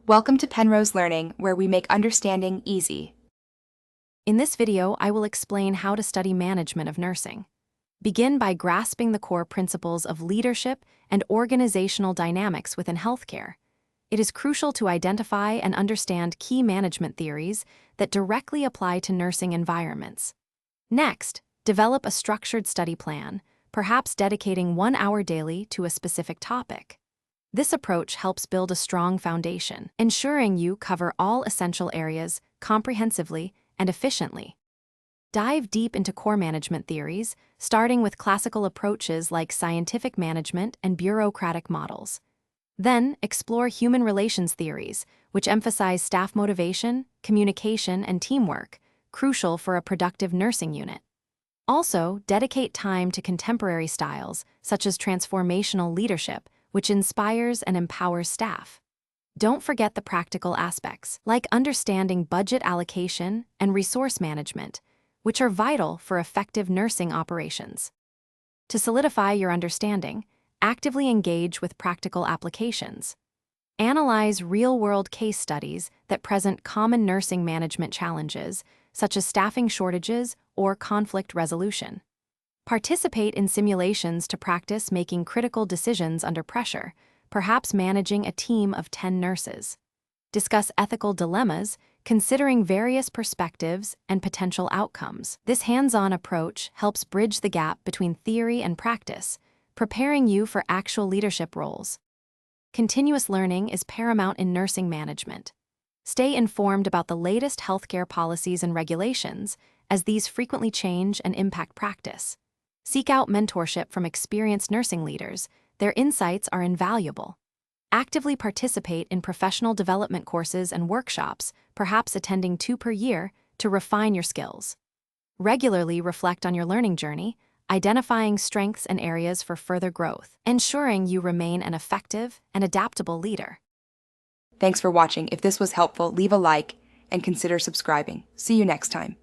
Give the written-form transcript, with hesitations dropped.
Welcome to Penrose Learning, where we make understanding easy. In this video, I will explain how to study management of nursing. Begin by grasping the core principles of leadership and organizational dynamics within healthcare. It is crucial to identify and understand key management theories that directly apply to nursing environments. Next, develop a structured study plan, perhaps dedicating 1 hour daily to a specific topic. This approach helps build a strong foundation, ensuring you cover all essential areas comprehensively and efficiently. Dive deep into core management theories, starting with classical approaches like scientific management and bureaucratic models. Then, explore human relations theories, which emphasize staff motivation, communication, and teamwork, crucial for a productive nursing unit. Also, dedicate time to contemporary styles, such as transformational leadership, which inspires and empowers staff. Don't forget the practical aspects, like understanding budget allocation and resource management, which are vital for effective nursing operations. To solidify your understanding, actively engage with practical applications. Analyze real-world case studies that present common nursing management challenges, such as staffing shortages or conflict resolution. Participate in simulations to practice making critical decisions under pressure, perhaps managing a team of 10 nurses. Discuss ethical dilemmas, considering various perspectives and potential outcomes. This hands-on approach helps bridge the gap between theory and practice, preparing you for actual leadership roles. Continuous learning is paramount in nursing management. Stay informed about the latest healthcare policies and regulations, as these frequently change and impact practice. Seek out mentorship from experienced nursing leaders. Their insights are invaluable. Actively participate in professional development courses and workshops, perhaps attending 2 per year, to refine your skills. Regularly reflect on your learning journey, identifying strengths and areas for further growth, ensuring you remain an effective and adaptable leader. Thanks for watching. If this was helpful, leave a like and consider subscribing. See you next time.